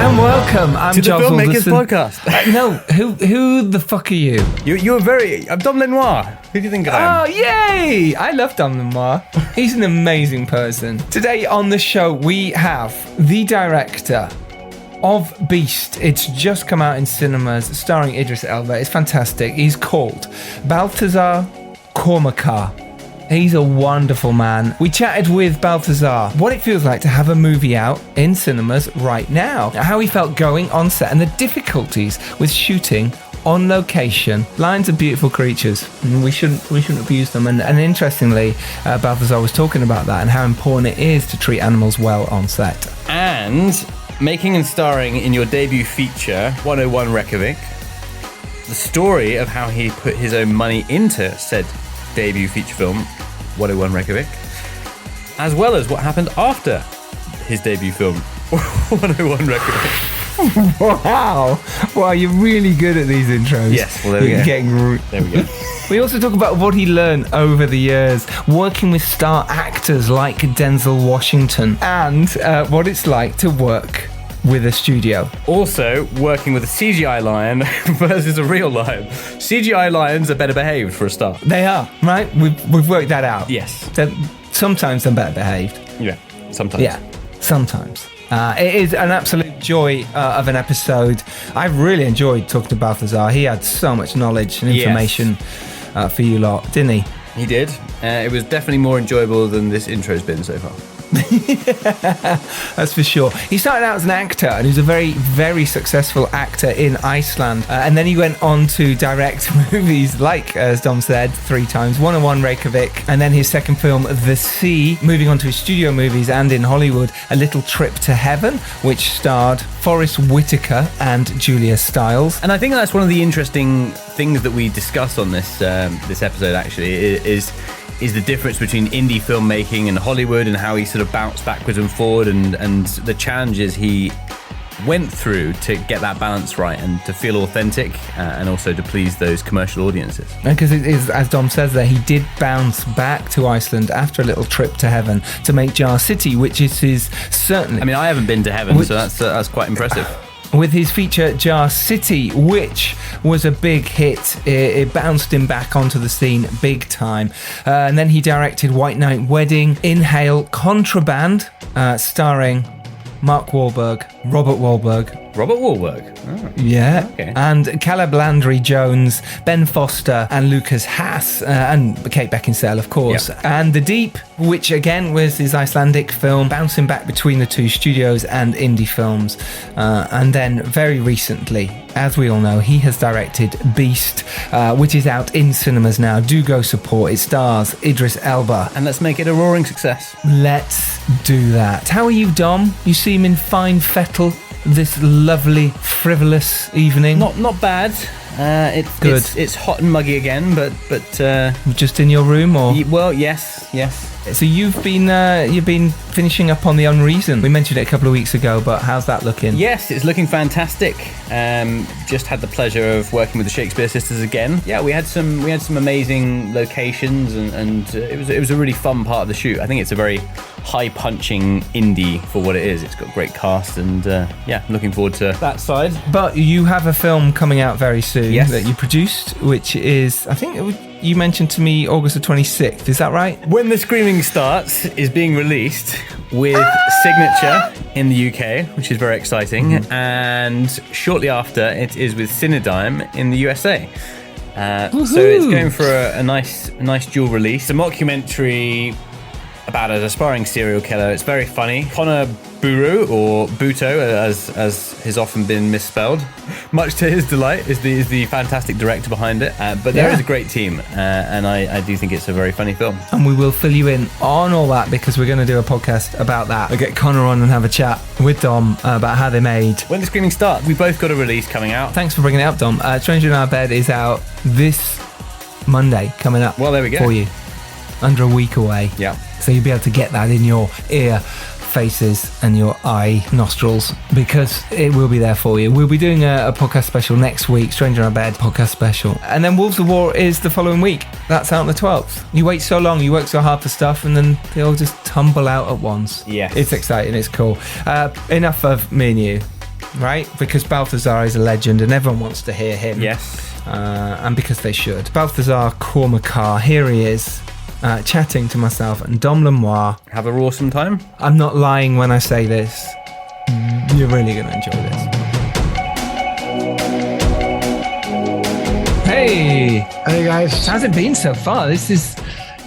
And welcome. I'm to the Giles Filmmakers Alderson. Podcast. No, who the fuck are you? I'm Dom Lenoir. Who do you think I am? Oh, yay! I love Dom Lenoir. He's an amazing person. Today on the show, we have the director of Beast. It's just come out in cinemas, starring Idris Elba. It's fantastic. He's called Baltasar Kormákur. He's a wonderful man. We chatted with Baltasar what it feels like to have a movie out in cinemas right now, how he felt going on set, and the difficulties with shooting on location. Lions are beautiful creatures, and we shouldn't abuse them. And interestingly, Baltasar was talking about that and how important it is to treat animals well on set. And making and starring in your debut feature, 101 Reykjavik, the story of how he put his own money into said debut feature film, 101 Reykjavik, as well as what happened after his debut film, 101 Reykjavik. Wow, you're really good at these intros. Yes, well, there we go. There we go. We also talk about what he learned over the years, working with star actors like Denzel Washington, and what it's like to work with a studio. Also, working with a CGI lion versus a real lion. CGI lions are better behaved for a start. They are, right? We've worked that out. Yes. Sometimes they're better behaved. Yeah, sometimes. Yeah, sometimes. It is an absolute joy of an episode. I really enjoyed talking to Baltasar. He had so much knowledge and information for you lot, didn't he? He did. It was definitely more enjoyable than this intro's been so far. That's for sure. He started out as an actor, and he was a very, very successful actor in Iceland. And then he went on to direct movies like, as Dom said, 3 times, 101 Reykjavik, and then his second film, The Sea, moving on to his studio movies and in Hollywood, A Little Trip to Heaven, which starred Forrest Whitaker and Julia Stiles. And I think that's one of the interesting things that we discuss on this episode, actually, is the difference between indie filmmaking and Hollywood, and how he sort of bounced backwards and forward, and the challenges he went through to get that balance right and to feel authentic, and also to please those commercial audiences. Because it is, as Dom says there, he did bounce back to Iceland after A Little Trip to Heaven to make Jar City, which is his certainly... I mean, I haven't been to heaven, so that's quite impressive. With his feature Jar City, which was a big hit. It bounced him back onto the scene big time. And then he directed White Night Wedding, Inhale, Contraband, starring Mark Wahlberg, Robert Wahlberg. Oh. Yeah. Okay. And Caleb Landry Jones, Ben Foster, and Lucas Haas, and Kate Beckinsale, of course. Yep. And The Deep, which again was his Icelandic film, bouncing back between the two studios and indie films. And then very recently, as we all know, he has directed Beast, which is out in cinemas now. Do go support. It stars Idris Elba. And let's make it a roaring success. Let's do that. How are you, Dom? You seem in fine fettle this lovely, frivolous evening. Not bad. It's good. It's hot and muggy again, but just in your room, or? Well, yes. So you've been finishing up on The Unreason. We mentioned it a couple of weeks ago, but how's that looking? Yes, it's looking fantastic. Just had the pleasure of working with the Shakespeare Sisters again. Yeah, we had some amazing locations, and it was a really fun part of the shoot. I think it's a very high-punching indie for what it is. It's got a great cast, and looking forward to that side. But you have a film coming out very soon that you produced, which is, I think you mentioned to me August the 26th. Is that right? When the Screaming Starts is being released with Signature in the UK, which is very exciting, and shortly after it is with Cinedigm in the USA. So it's going for a nice dual release. It's a mockumentary about an aspiring serial killer. It's very funny. Connor Buru, or Buto, as has often been misspelled, much to his delight, is the fantastic director behind it. But there is a great team, and I do think it's a very funny film. And we will fill you in on all that, because we're going to do a podcast about that. We'll get Connor on and have a chat with Dom about how they made When the Screaming Starts. We both got a release coming out. Thanks for bringing it up, Dom. Stranger in Our Bed is out this Monday, coming up. Well, there we go. For you. Under a week away. Yeah. So you'll be able to get that in your ear, faces, and your eye nostrils, because it will be there for you. We'll be doing a podcast special next week, Stranger in Our Bed podcast special. And then Wolves of War is the following week. That's out on the 12th. You wait so long, you work so hard for stuff, and then they all just tumble out at once. Yes. It's exciting, it's cool. Enough of me and you. right? Because Baltasar is a legend and everyone wants to hear him. Yes. And because they should. Baltasar Kormákur, here he is, chatting to myself and Dom Lemoir. Have an awesome time. I'm not lying when I say this. You're really going to enjoy this. Hey! Hey guys. How's it been so far? It's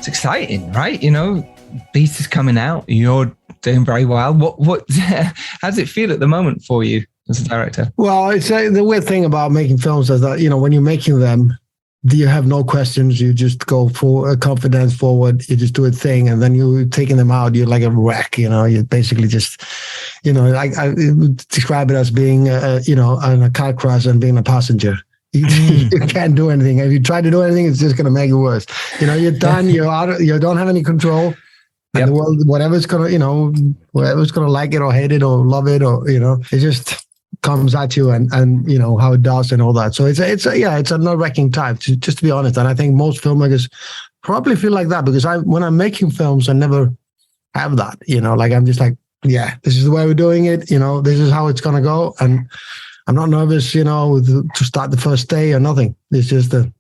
exciting, right? You know, Beast is coming out. You're doing very well. What? How does it feel at the moment for you as a director? Well, it's the weird thing about making films is that, you know, when you're making them, you have no questions. You just go for confidence forward. You just do a thing, and then you're taking them out. You're like a wreck. You know, you basically just, you know, I describe it as being, you know, on a car crash and being a passenger. You can't do anything. If you try to do anything, it's just going to make it worse. You know, you're done. You're out. You don't have any control. And the world, whatever's gonna, you know, whatever's gonna like it or hate it or love it, or, you know, it just comes at you, and you know how it does and all that. So it's a nerve-wracking time, just to be honest. And I think most filmmakers probably feel like that, because when I'm making films, I never have that. You know, like I'm just like, yeah, this is the way we're doing it. You know, this is how it's gonna go, and I'm not nervous, you know, to start the first day or nothing. It's just a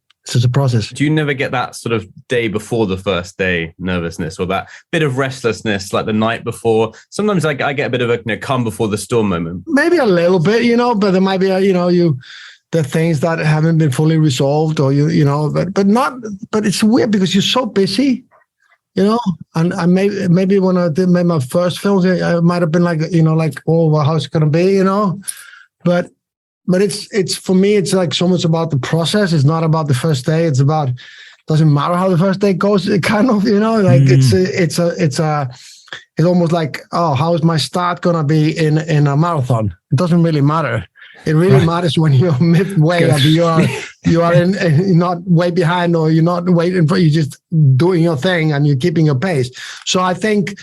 process. Do you never get that sort of day before the first day nervousness, or that bit of restlessness like the night before? Sometimes I get a bit of a, you know, calm before the storm moment. Maybe a little bit, you know, but there might be, you know, the things that haven't been fully resolved, or you know, but it's weird because you're so busy, you know, and I maybe when I did my first films, I might have been like, you know, like, oh, well, how's it going to be, you know, but it's for me, it's like so much about the process. It's not about the first day. It's about, doesn't matter how the first day goes. It kind of, you know, like it's almost like, oh, how is my start gonna be in a marathon? It doesn't really matter. It really matters when you're midway, and you are in not way behind, or you're not waiting for, you're just doing your thing and you're keeping your pace. So I think,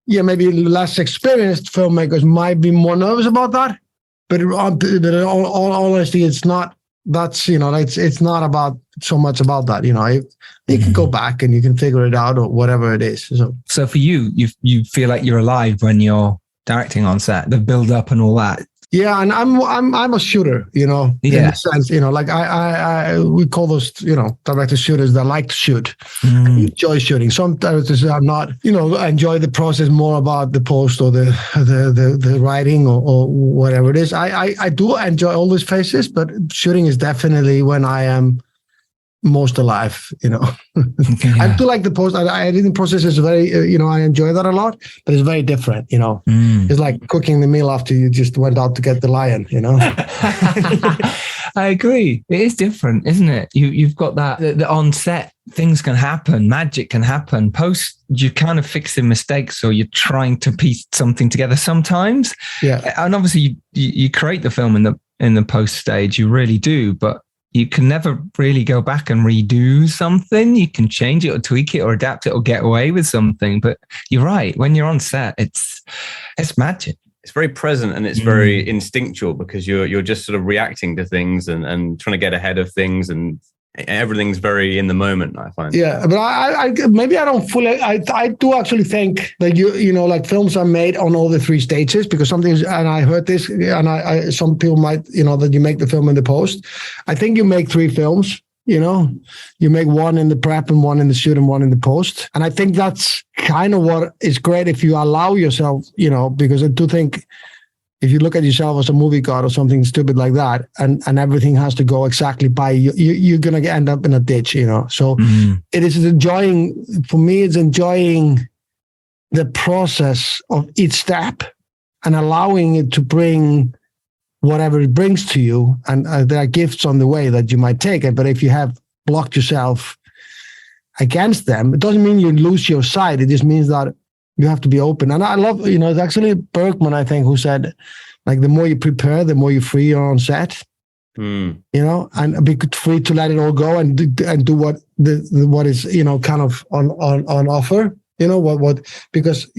yeah, maybe less experienced filmmakers might be more nervous about that. But in all honesty, it's not. That's, you know, it's not about so much about that. You know, you can go back and you can figure it out, or whatever it is. So for you feel like you're alive when you're directing on set, the build up and all that. Yeah, and I'm a shooter, you know, in a sense, you know, like we call those, you know, director shooters that like to shoot, enjoy shooting. Some directors are not, you know, enjoy the process more about the post or the writing or whatever it is. I do enjoy all these phases, but shooting is definitely when I am most alive, you know. I do like the post. Editing process is very, you know, I enjoy that a lot, but it's very different, you know. It's like cooking the meal after you just went out to get the lion, you know. I agree. It is different, isn't it? You've got that the on set, things can happen, magic can happen. Post, you're kind of fixing mistakes, or you're trying to piece something together sometimes. Yeah. And obviously you create the film in the post stage, you really do, but you can never really go back and redo something. You can change it or tweak it or adapt it or get away with something. But you're right. When you're on set, it's magic. It's very present, and it's very instinctual, because you're just sort of reacting to things and trying to get ahead of things, and everything's very in the moment, I find. Yeah, but I maybe I don't fully. I do actually think that you know, like, films are made on all the three stages, because something, and I heard this, and I some people might, you know, that you make the film in the post. I think you make 3 films. You know, you make one in the prep and one in the shoot and one in the post. And I think that's kind of what is great if you allow yourself, you know, because I do think if you look at yourself as a movie god or something stupid like that, and everything has to go exactly by you, you're going to end up in a ditch, you know. So it is enjoying, for me, it's enjoying the process of each step and allowing it to bring whatever it brings to you. And there are gifts on the way that you might take it. But if you have blocked yourself against them, it doesn't mean you lose your sight. It just means that you have to be open. And I love, you know, it's actually Bergman, I think, who said, like, the more you prepare, the more you free you're on set. You know, and be free to let it all go and do what what is, you know, kind of on offer. You know what? Because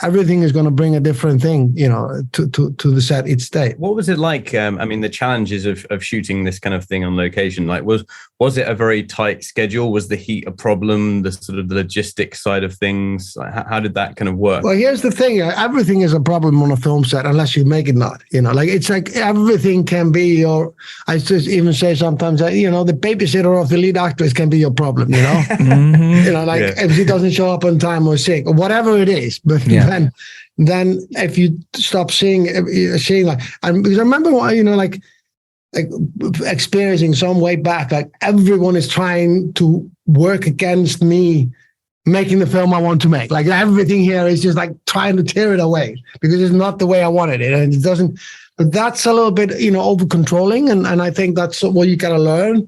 everything is going to bring a different thing, to the set each day. What was it like? I mean, the challenges of shooting this kind of thing on location. Like, was it a very tight schedule? Was the heat a problem? The sort of the logistics side of things. Like, how did that kind of work? Well, here's the thing: everything is a problem on a film set unless you make it not. Like it's like everything can be your. I just even say sometimes that the babysitter of the lead actress can be your problem. If she doesn't show up on time or sick or whatever it is, but then if you stop seeing like, and because I remember like experiencing some way back, like everyone is trying to work against me making the film I want to make. Like everything here is just like trying to tear it away because it's not the way I wanted it, and it doesn't. But that's a little bit over controlling, and I think that's what you gotta learn.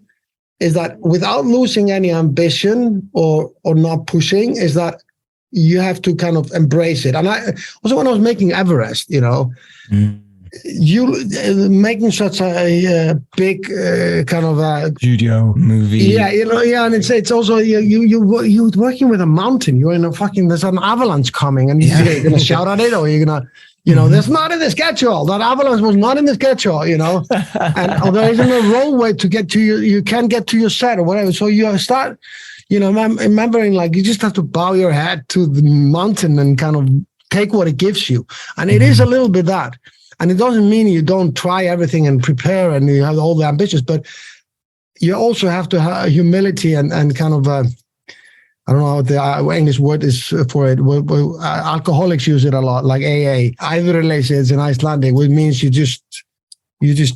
Is that without losing any ambition or not pushing, is that you have to kind of embrace it. And I also, when I was making Everest, you making such a big kind of a studio movie. And it's also you're working with a mountain. You're in there's an avalanche coming, and you're gonna shout at it, or you're gonna. That's not in the schedule. That avalanche was not in the schedule, and there isn't a roadway to get to you can't get to your set or whatever. So you start, remembering like you just have to bow your head to the mountain and kind of take what it gives you. And it is a little bit that. And it doesn't mean you don't try everything and prepare and you have all the ambitions, but you also have to have humility and kind of, I don't know what the English word is for it. Alcoholics use it a lot, like AA. Æðruleysi is in Icelandic, which means you just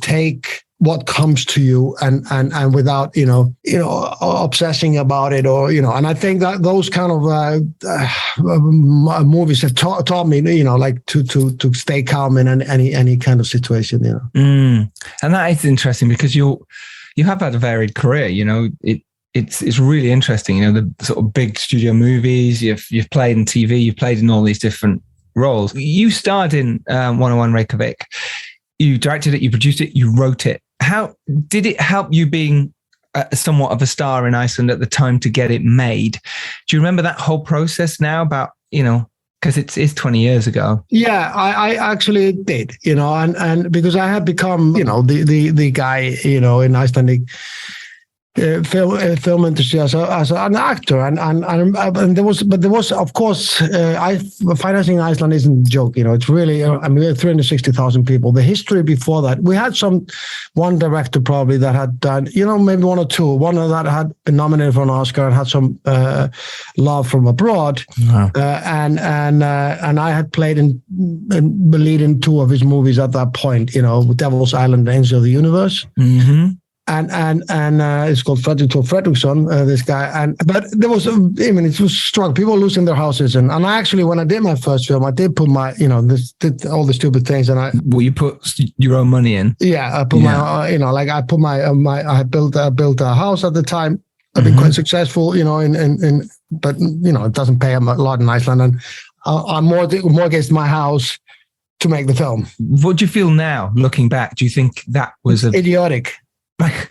take what comes to you and without obsessing about it and I think that those kind of movies have taught me like to stay calm in any kind of situation. And that is interesting because you have had a varied career. It's really interesting, the sort of big studio movies, you've played in TV, you've played in all these different roles. You starred in 101 Reykjavik, you directed it, you produced it, you wrote it. How did it help you being somewhat of a star in Iceland at the time to get it made? Do you remember that whole process now about, because it's 20 years ago? Yeah, I actually did, and because I had become, the guy, in Icelandic film industry as an actor, and there was of course financing Iceland isn't a joke. It's really we had 360,000 people. The history before that, we had one director probably that had done maybe one or two. One of that had been nominated for an Oscar and had some love from abroad. Wow. And I had played in the lead in two of his movies at that point. Devil's Island, and Angel of the Universe. Mm-hmm. And it's called Fredrik Fredriksson, this guy. But there was, it was strong. People were losing their houses. And I actually, when I did my first film, I did put my, did all the stupid things. And you put your own money in? Yeah, I put my, I put I built a house at the time. I've been quite successful, but it doesn't pay a lot in Iceland. And I mortgaged my house to make the film. What do you feel now, looking back? Do you think that was idiotic?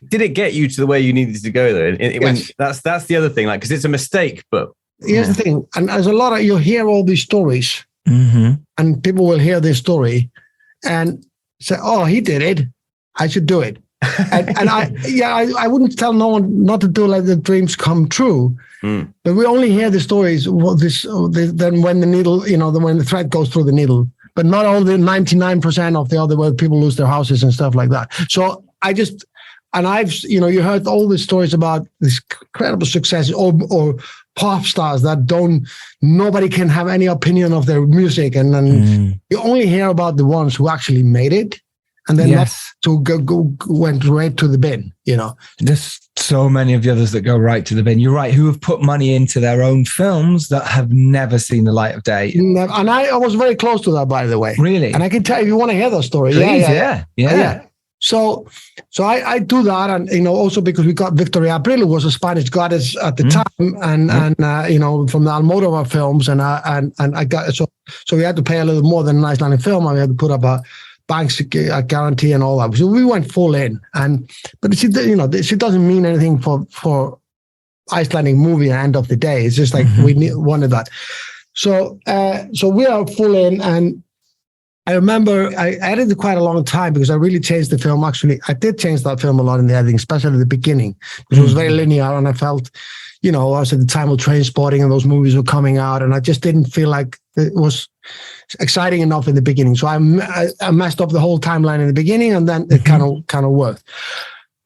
Did it get you to the way you needed to go though? Yes. That's the other thing, like, because it's a mistake, but here's the thing, and there's a lot of, you hear all these stories, and people will hear this story and say, "Oh, he did it, I should do it." and I wouldn't tell no one not to do, like, the dreams come true. But we only hear the stories then when the needle, when the thread goes through the needle, but not all the 99% of the other where people lose their houses and stuff like that. So and I've, you heard all the stories about this incredible success or pop stars that nobody can have any opinion of their music. And then you only hear about the ones who actually made it. And then went right to the bin, There's so many of the others that go right to the bin. You're right, who have put money into their own films that have never seen the light of day. And I was very close to that, by the way. Really? And I can tell you, if you want to hear those stories. Please, yeah. So I do that, and also because we got Victoria Abril, who was a Spanish goddess at the time, and from the Almodovar films, and I got so we had to pay a little more than an Icelandic film, and we had to put up a bank guarantee and all that. So we went full in, but she doesn't mean anything for Icelandic movie at the end of the day. It's just like wanted that. So we are full in, and I remember I edited quite a long time because I really changed the film. Actually, I did change that film a lot in the editing, especially at the beginning, because it was very linear, and I felt, I was at the time of Trainspotting and those movies were coming out, and I just didn't feel like it was exciting enough in the beginning. So I messed up the whole timeline in the beginning, and then it kind of worked.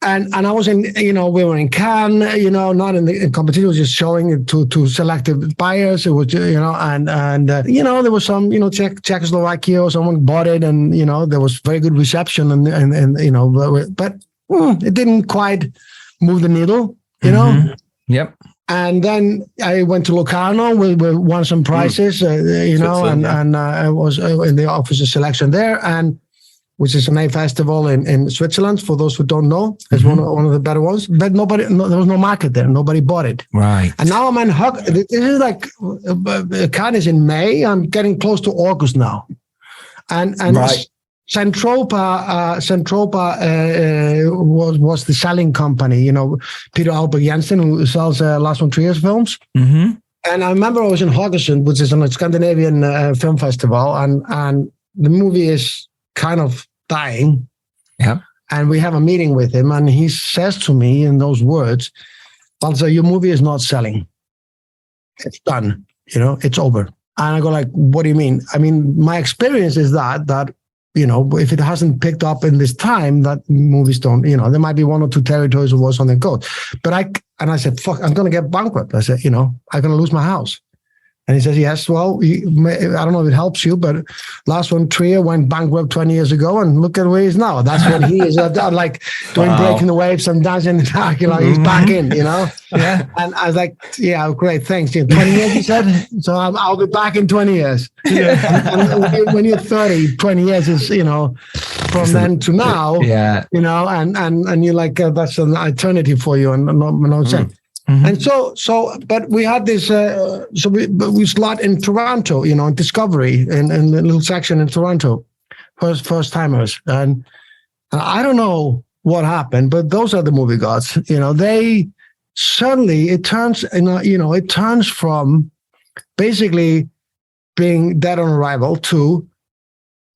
And I was in, we were in Cannes, not in competition, it was just showing it to selective buyers. It was, and there was some, Czechoslovakia or someone bought it, and, there was very good reception, but it didn't quite move the needle, Yep. And then I went to Locarno, we won some prizes, and I was in the officer selection there, and which is an A festival in Switzerland. For those who don't know, it's one of the better ones. But there was no market there. Nobody bought it. Right. And now I'm in this is like Cannes is in May. I'm getting close to August now, and right. Centropa was the selling company. Peter Alberg Jensen, who sells Lars von Trier's films. Mm-hmm. And I remember I was in Haugesund, which is a Scandinavian film festival, and the movie is kind of dying. Yeah. And we have a meeting with him, and he says to me in those words, Baltasar, your movie is not selling. It's done. It's over. And I go like, what do you mean? I mean, my experience is that if it hasn't picked up in this time, that movies don't, there might be one or two territories where something goes. But I said, fuck, I'm going to get bankrupt. I said, I'm going to lose my house. And he says, yes, well, I don't know if it helps you, but Lars von Trier went bankrupt 20 years ago, and look at where he is now. That's what he is, like doing Breaking the Waves and Dancing in the Dark. He's back in, Yeah. And I was like, yeah, great, thanks. 20 years, he said. So I'll be back in 20 years. And when you're 30, 20 years is, from then to now, and you're like, that's an eternity for you, and no sense. Mm-hmm. And but we had this, we slot in Toronto, in Discovery, in the little section in Toronto, first timers. And I don't know what happened, but those are the movie gods. They suddenly, it turns from basically being dead on arrival to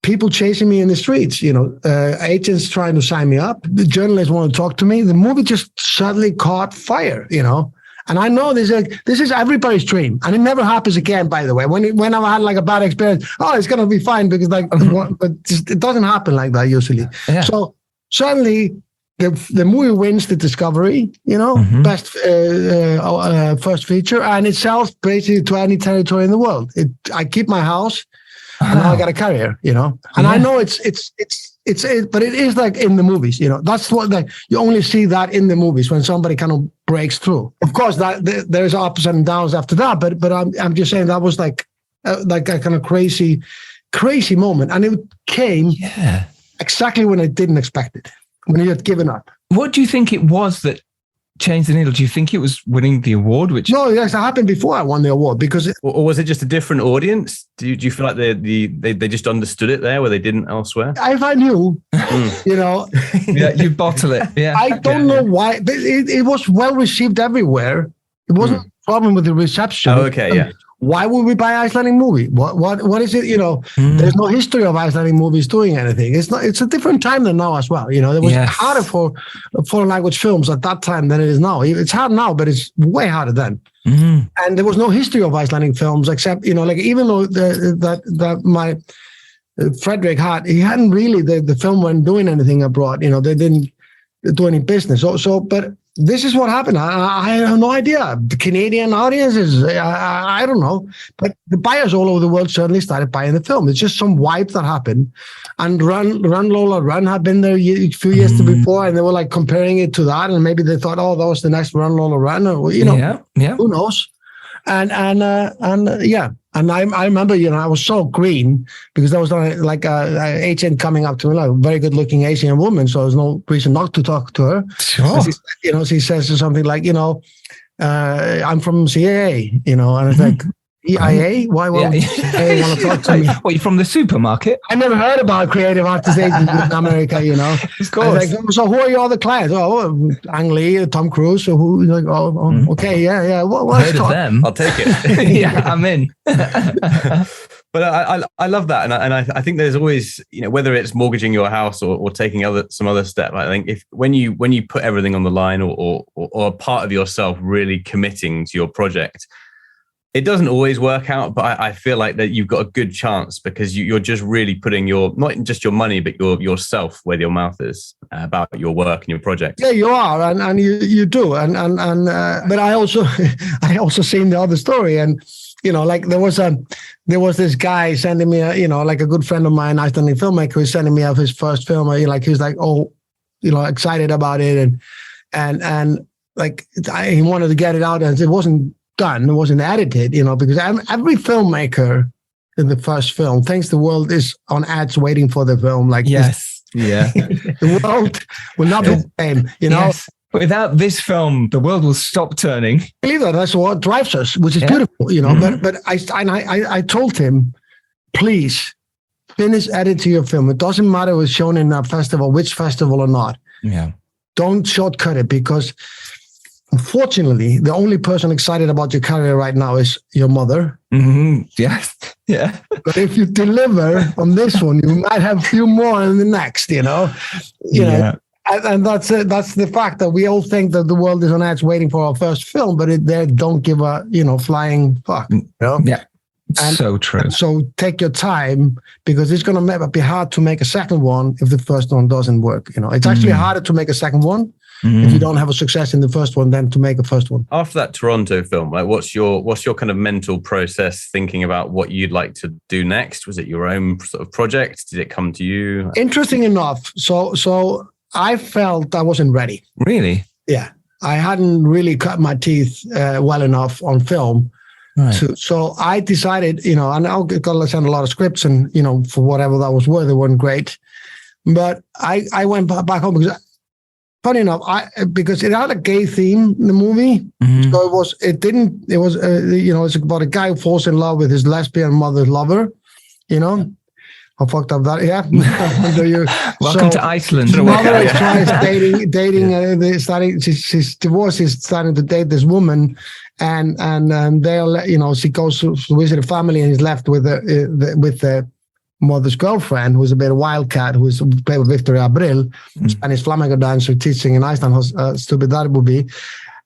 people chasing me in the streets, agents trying to sign me up. The journalists want to talk to me. The movie just suddenly caught fire, And I know this is everybody's dream, and it never happens again. By the way, when I had like a bad experience, it's gonna be fine because but it doesn't happen like that usually. Yeah. So suddenly the movie wins the Discovery, best first feature, and it sells basically to any territory in the world. I keep my house. And now I got a career, and I know it's but it is like in the movies, that's what you only see that in the movies when somebody kind of breaks through. Of course, that there's ups and downs after that, but I'm just saying that was like a kind of crazy moment, and it came exactly when I didn't expect it, when you had given up. What do you think it was that changed the needle? Do you think it was winning the award? No, yes, it happened before I won the award because or was it just a different audience? Do you feel like they just understood it there where they didn't elsewhere? If I knew, you bottle it. Yeah, I don't know why, but it was well received everywhere. It wasn't a problem with the reception. Oh, okay, yeah. Why would we buy Icelandic movie? What is it? There's no history of Icelandic movies doing anything. It's a different time than now as well. It was harder for foreign language films at that time than it is now. It's hard now, but it's way harder then. Mm-hmm. And there was no history of Icelandic films except, like even though that my Frederick hadn't really, the film wasn't doing anything abroad. They didn't do any business. But this is what happened. I have no idea. The Canadian audiences, I don't know. But the buyers all over the world certainly started buying the film. It's just some wipe that happened. And Run Lola Run had been there a few years before, and they were like comparing it to that. And maybe they thought, that was the next Run Lola Run. Or, who knows? And I remember, I was so green because there was like a agent coming up to me, like a very good looking Asian woman. So there's no reason not to talk to her. Sure. She says something like, I'm from CAA, and it's like, EIA? Why won't they want to talk to me? What, you from the supermarket? I never heard about creative artist agencies in America, you know. Of course. Like, so who are your other clients? Oh, Ang Lee, Tom Cruise. So who? Like, okay, yeah. Heard of them? I'll take it. Yeah, I'm in. But I love that, and I think there's always, whether it's mortgaging your house or taking some other step. I think when you put everything on the line or a part of yourself really committing to your project, it doesn't always work out. But I feel like that you've got a good chance because you're just really putting not just your money but yourself where your mouth is about your work and your project. Yeah, you are, and you do, but I also seen the other story, and like there was this guy sending me like a good friend of mine, Icelandic filmmaker, who's sending me of his first film. Like he was like, excited about it, and like he wanted to get it out, and it wasn't done, it wasn't edited, because every filmmaker in the first film thinks the world is on ads waiting for the film. Like, yes, yeah, the world will not be the same, Yes. Without this film, the world will stop turning. I believe that's what drives us, which is beautiful, Mm-hmm. But I told him, please finish editing your film. It doesn't matter if it's shown in a festival, which festival or not. Yeah. Don't shortcut it, because unfortunately, the only person excited about your career right now is your mother. Mm-hmm. Yes. Yeah. But if you deliver on this one, you might have a few more in the next, Yeah. And that's it. That's the fact that we all think that the world is on edge waiting for our first film, but they don't give a flying fuck. Yeah. And so true. So take your time, because it's going to be hard to make a second one if the first one doesn't work. It's actually harder to make a second one if you don't have a success in the first one than to make a first one. After that Toronto film, like what's your kind of mental process thinking about what you'd like to do next? Was it your own sort of project? Did it come to you? Interesting enough, so I felt I wasn't ready. Really? Yeah, I hadn't really cut my teeth well enough on film. Right. So I decided, and I got to send a lot of scripts, and for whatever that was worth, it wasn't great. But I went back home because, funny enough, because it had a gay theme in the movie. Mm-hmm. So it's about a guy who falls in love with his lesbian mother's lover. How fucked up that? Yeah. Welcome to Iceland. His mother is dating. She's divorced. She's starting to date this woman, and they'll she goes to visit a family, and he's left with the mother's girlfriend, who's a bit of a wildcat, who's played with Victoria Abril, Spanish flamenco dancer teaching in Iceland. How stupid that would be.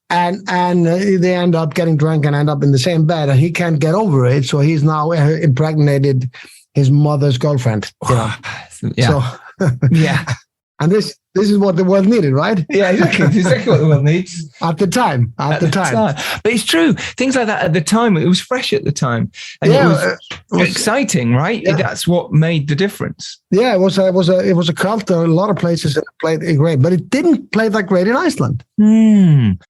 And they end up getting drunk and end up in the same bed, and he can't get over it. So he's now impregnated his mother's girlfriend. Yeah. So, yeah. And this is what the world needed, right? Yeah, exactly. It's exactly what the world needs. At the time. But it's true. Things like that at the time, it was fresh at the time. And it was exciting, right? Yeah. That's what made the difference. Yeah, it was a cult. A lot of places it played it great, but it didn't play that great in Iceland.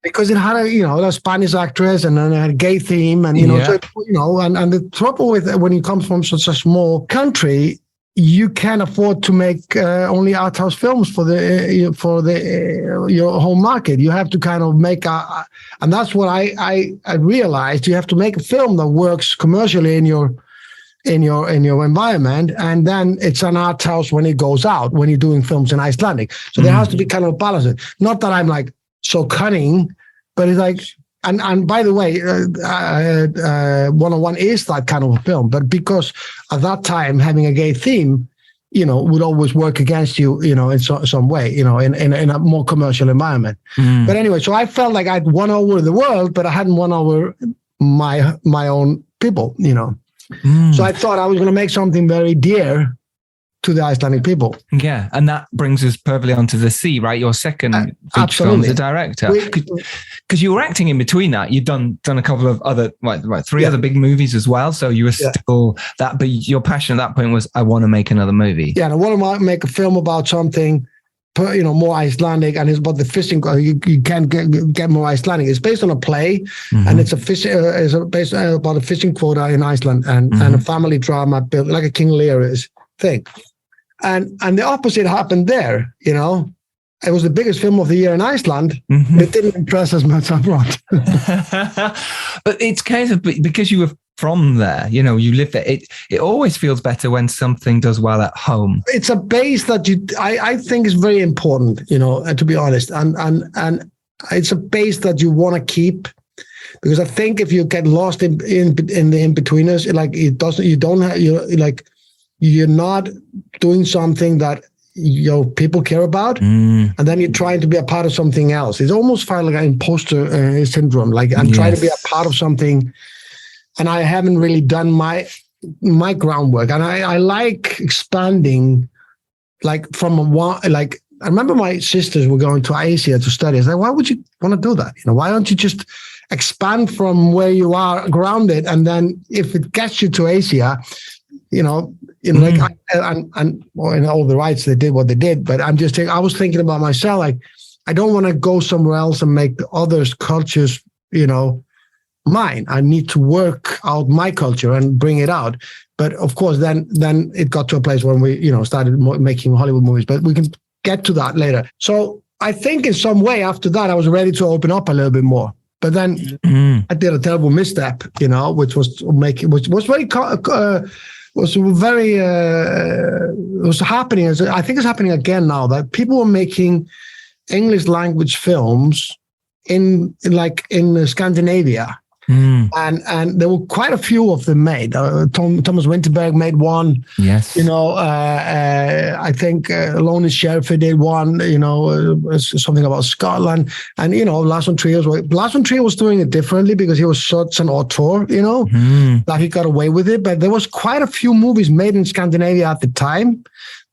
Because it had a Spanish actress, and then it had a gay theme, and and the trouble with when you come from such a small country, you can't afford to make only art house films for your home market. You have to kind of make and that's what I realized. You have to make a film that works commercially in your environment, and then it's an art house when it goes out, when you're doing films in Icelandic. So there has to be kind of a balance. Not that I'm like so cunning, but it's like, and by the way, 101 is that kind of a film, but because at that time having a gay theme, would always work against you, in some way, in a more commercial environment. But anyway, so I felt like I'd won over the world, but I hadn't won over my own people, So I thought I was going to make something very dear to the Icelandic people. Yeah, and that brings us perfectly onto The Sea, right? Your second feature film as a director. Because you were acting in between that. You'd done a couple of other, three other big movies as well. So you were still that, but your passion at that point was, I want to make another movie. Yeah, and I want to make a film about something, more Icelandic, and it's about the fishing. You can't get more Icelandic. It's based on a play, and it's based about a fishing quota in Iceland, and a family drama built like a King Lear thing. And the opposite happened there, It was the biggest film of the year in Iceland. It didn't impress as much abroad. But it's kind of because you were from there. You know, you live there. It always feels better when something does well at home. It's a base that I think is very important, you know, to be honest. And it's a base that you want to keep, because I think if you get lost in the in-betweeners, like you're not doing something that people care about, and then you're trying to be a part of something else. It's almost like an imposter syndrome. Like I'm trying to be a part of something, and I haven't really done my groundwork. And I like expanding, like I remember my sisters were going to Asia to study. I was like, why would you want to do that? You know, why don't you just expand from where you are grounded, and then if it gets you to Asia, like and all the rights, they did what they did. But I was thinking about myself, like I don't want to go somewhere else and make the others' cultures, mine. I need to work out my culture and bring it out. But of course, then it got to a place when we, started making Hollywood movies. But we can get to that later. So I think in some way after that, I was ready to open up a little bit more. But then I did a terrible misstep, which was happening. I think it's happening again now, that people were making English language films in Scandinavia. And there were quite a few of them made. Thomas Winterberg made one. Yes. I think Lone Sheriff did one, something about Scotland. And, Lars von Trier was doing it differently because he was such an auteur, that he got away with it. But there was quite a few movies made in Scandinavia at the time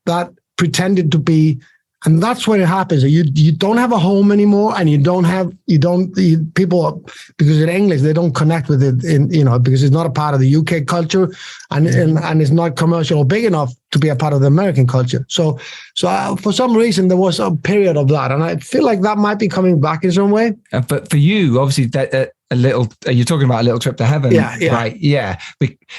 that pretended to be. And that's when it happens. You don't have a home anymore, and people, because in English they don't connect with it because it's not a part of the UK culture, and it's not commercial or big enough to be a part of the American culture. So for some reason there was a period of that, and I feel like that might be coming back in some way. But for you, obviously, you're talking about A Little Trip to Heaven, right? Yeah,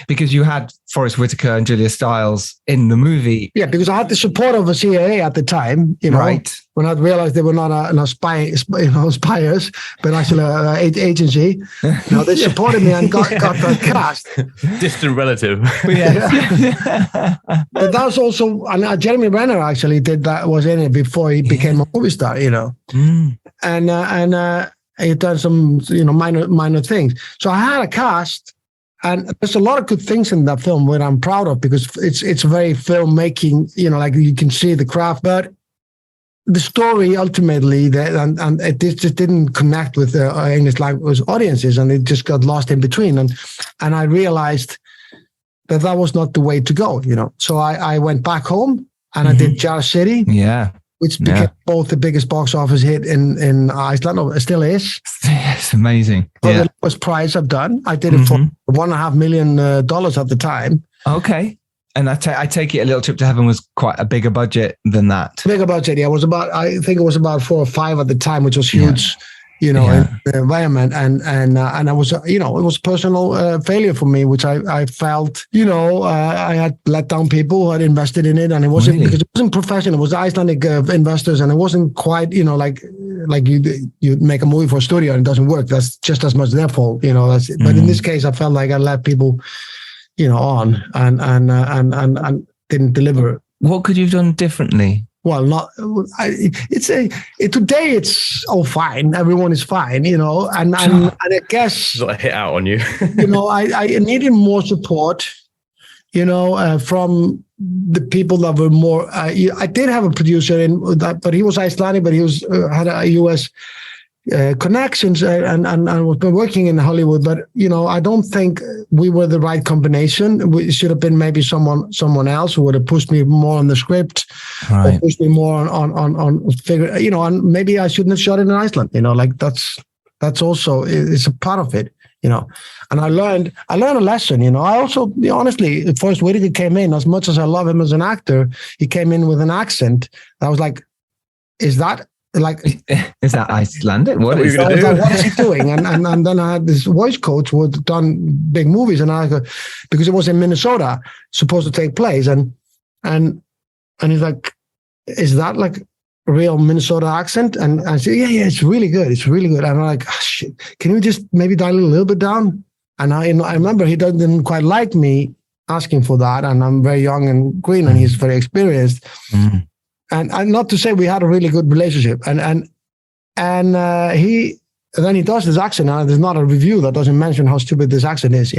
because you had Forrest Whitaker and Julia Stiles in the movie. Yeah, because I had the support of the CIA at the time, right? When I realized they were not spies, but actually an agency. They supported me and got the cast. Distant relative. But that was also, and Jeremy Renner actually was in it before he became a movie star, and he done some, minor things. So I had a cast, and there's a lot of good things in that film that I'm proud of, because it's very filmmaking, like you can see the craft. But the story ultimately, and it just didn't connect with the English language audiences, and it just got lost in between. And I realized that was not the way to go, So I went back home and I did Jar City. Yeah. Which became both the biggest box office hit in Iceland, or still is. It's amazing. The lowest price I've done. I did it for $1.5 million at the time. Okay. And I take it A Little Trip to Heaven was quite a bigger budget than that. Bigger budget, yeah. I think it was about 4 or 5 at the time, which was huge. In the environment, and I was, it was personal failure for me, which I felt, I had let down people who had invested in it, and it wasn't because it wasn't professional. It was Icelandic investors, and it wasn't quite, like you make a movie for a studio and it doesn't work. That's just as much their fault, But in this case, I felt like I let people, on and didn't deliver. What could you have done differently? Well, today it's all fine. Everyone is fine, and I guess I hit out on you. I needed more support, from the people that were more. I did have a producer in that, but he was Icelandic, but he had a U.S. Connections and was working in Hollywood. But I don't think we were the right combination. We should have been maybe someone else who would have pushed me more on the script, or pushed me more on figure. And maybe I shouldn't have shot it in Iceland. That's also, it's a part of it. And I learned a lesson. I also, honestly, Forrest Whitaker came in, as much as I love him as an actor, he came in with an accent. I was like, is that Icelandic? What is he doing? And then I had this voice coach who had done big movies, and I go, because it was in Minnesota, supposed to take place, and he's like, is that like a real Minnesota accent? And I said, yeah, it's really good. It's really good. And I'm like, oh, shit, can you just maybe dial it a little bit down? And I remember he didn't quite like me asking for that, and I'm very young and green, and he's very experienced. And not to say we had a really good relationship. And then he does this accent, and there's not a review that doesn't mention how stupid this accent is,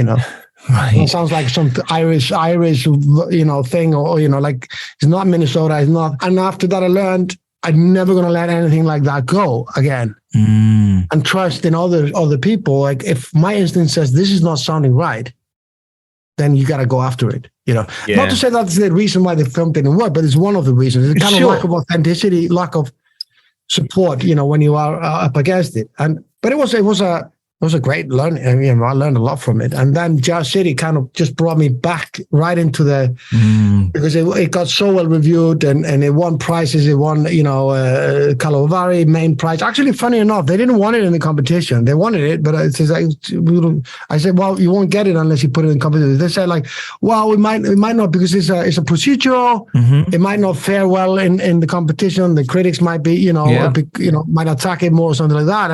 Right. It sounds like some Irish, thing, or like it's not Minnesota, it's not. And after that, I learned I'm never going to let anything like that go again. And trust in other people. Like if my instinct says this is not sounding right, then you got to go after it. Not to say that's the reason why the film didn't work, but it's one of the reasons. It's kind of lack of authenticity, lack of support, when you are up against it. But it was a great learning. I mean, I learned a lot from it. And then Jazz City kind of just brought me back right into because it got so well reviewed and it won prizes. It won, Karlovy main prize. Actually, funny enough, they didn't want it in the competition. They wanted it, but I said, well, you won't get it unless you put it in competition. They said well, we might not, because it's a procedural. It might not fare well in the competition. The critics might be, might attack it more or something like that.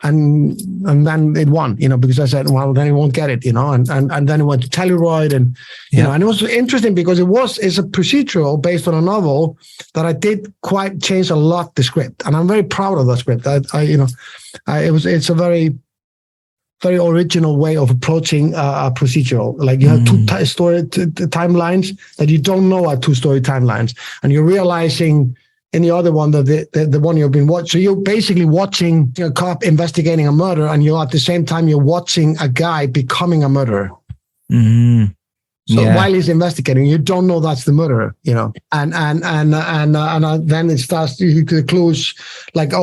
And then it won, because I said, well, then it won't get it, and then it went to Telluride, and and it was interesting because it's a procedural based on a novel that I did quite change a lot the script, and I'm very proud of the script. It's a very, very original way of approaching a procedural. Like you have two story timelines that you don't know are two-story timelines, and you're realizing in the other one, the one you've been watching. So you're basically watching a cop investigating a murder, and at the same time you're watching a guy becoming a murderer. So while he's investigating, you don't know that's the murderer, and then it starts the clues like,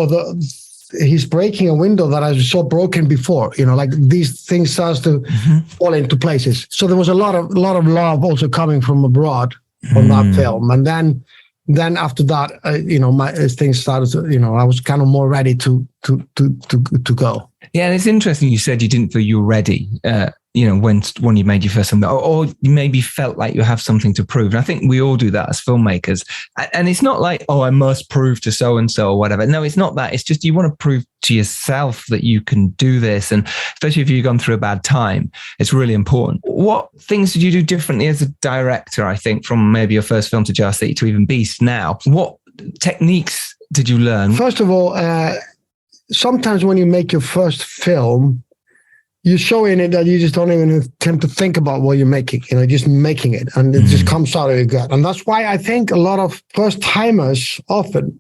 he's breaking a window that I saw broken before, like these things starts to fall into places. So there was a lot of love also coming from abroad from that film, and then after that, my things started to, I was kind of more ready to go. Yeah, and it's interesting. You said you didn't feel you were ready, when you made your first film, or you maybe felt like you have something to prove. And I think we all do that as filmmakers. And it's not like, I must prove to so-and-so or whatever. No, it's not that. It's just you want to prove to yourself that you can do this. And especially if you've gone through a bad time, it's really important. What things did you do differently as a director, I think, from maybe your first film to Jar City to even Beast now? What techniques did you learn? First of all, sometimes when you make your first film, you show in it that you just don't even attempt to think about what you're making, just making it, and it just comes out of your gut. And that's why I think a lot of first timers often,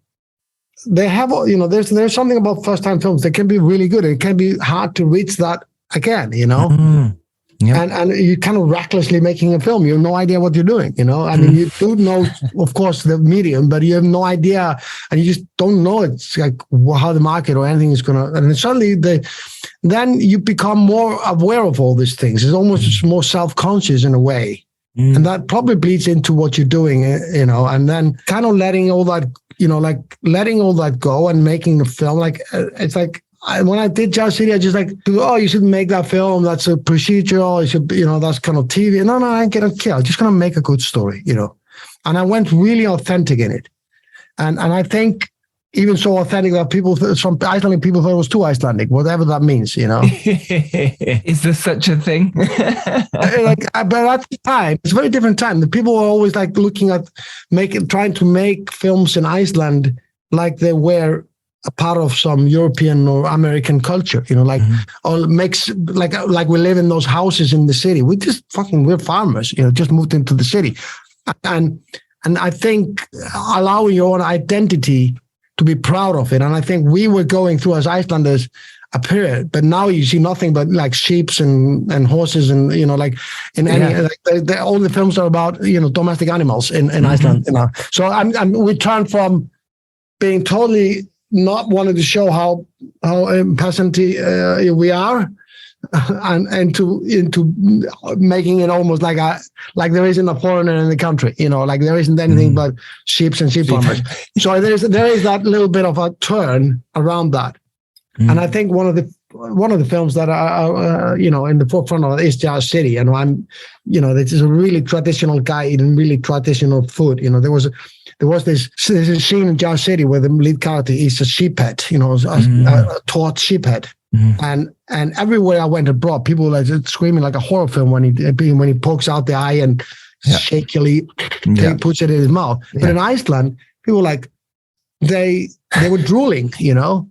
they have, there's something about first time films that can be really good. It can be hard to reach that again, And you're kind of recklessly making a film. You have no idea what you're doing, I mean, you do know, of course, the medium, but you have no idea, and you just don't know it's like how the market or anything is going to. And suddenly, then you become more aware of all these things. It's almost more self-conscious in a way, and that probably bleeds into what you're doing, And then kind of letting all that, letting all that go and making the film. Like it's like. When I did Jazz City, I just you should make that film. That's a procedural. You should, that's kind of TV. No, I ain't gonna care. I'm just gonna make a good story, And I went really authentic in it, and I think even so authentic that some Icelandic people thought it was too Icelandic, whatever that means, Is there such a thing? But at the time, it's a very different time. The people were always looking at trying to make films in Iceland like they were a part of some European or American culture, or makes like we live in those houses in the city. We're farmers, just moved into the city. And I think allowing your own identity to be proud of it. And I think we were going through as Icelanders a period, but now you see nothing but sheep and horses and, all the films are about, domestic animals in Iceland, So we turned from being totally not wanting to show how peasanty we are, and into making it almost like there isn't a foreigner in the country, like there isn't anything but sheep and sheep farmers. So there is that little bit of a turn around that, and I think one of the films that are in the forefront of it is Jazz City, and this is a really traditional guy eating really traditional food. There was this scene in Jazz City where the lead character eats a sheephead, a taught sheephead. And everywhere I went abroad, people were like screaming like a horror film when he pokes out the eye and shakily puts it in his mouth. But in Iceland, people were like they were drooling, you know.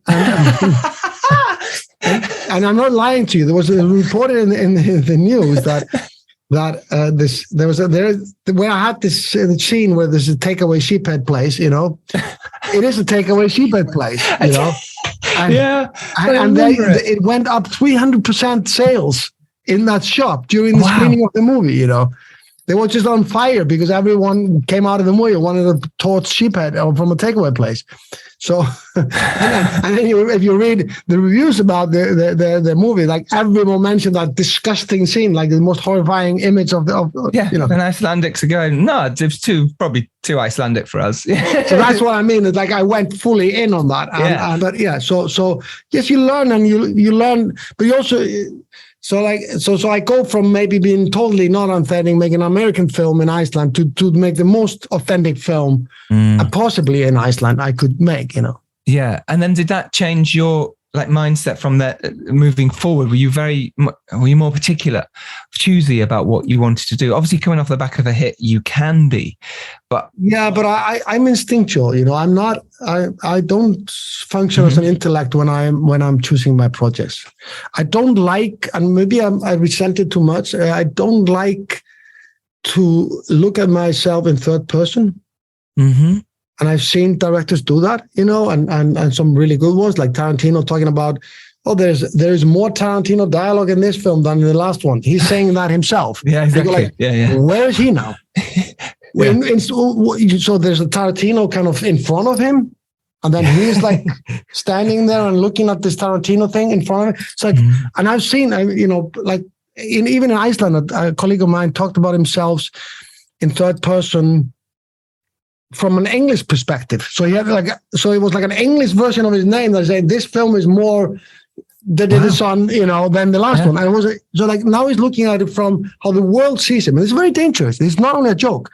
And I'm not lying to you. There was a reported in the news that where I had this scene where there's a takeaway sheephead place, you know. It is a takeaway sheephead place, you know. And it went up 300% sales in that shop during the screening of the movie, you know. They were just on fire because everyone came out of the movie wanted to torch sheephead from a takeaway place. So, and then if you read the reviews about the movie, like everyone mentioned that disgusting scene, like the most horrifying image of you know. And Icelandics are going, no, it's probably too Icelandic for us. So that's what I mean. It's like I went fully in on that. So yes, you learn and you learn, but you also. So I go from maybe being totally not authentic, making an American film in Iceland to make the most authentic film possibly in Iceland I could make, you know. Yeah. And then did that change your mindset from that moving forward? Were you more particular, choosy about what you wanted to do? Obviously coming off the back of a hit, you can be, but I'm instinctual, you know. I'm not, I don't function as an intellect when I'm choosing my projects. I don't like, and maybe I resent it too much. I don't like to look at myself in third person. Mm-hmm. And I've seen directors do that, you know, and some really good ones like Tarantino talking about, there's more Tarantino dialogue in this film than in the last one. He's saying that himself. Yeah, exactly. Like, where is he now? So there's a Tarantino kind of in front of him, and then he's like standing there and looking at this Tarantino thing in front of him. It's like, and I've seen, you know, like even in Iceland, a colleague of mine talked about himself in third person from an English perspective. So he had so it was like an English version of his name that said this film is more the son, you know, than the last one. And it was so like now he's looking at it from how the world sees him. And it's very dangerous. It's not only a joke.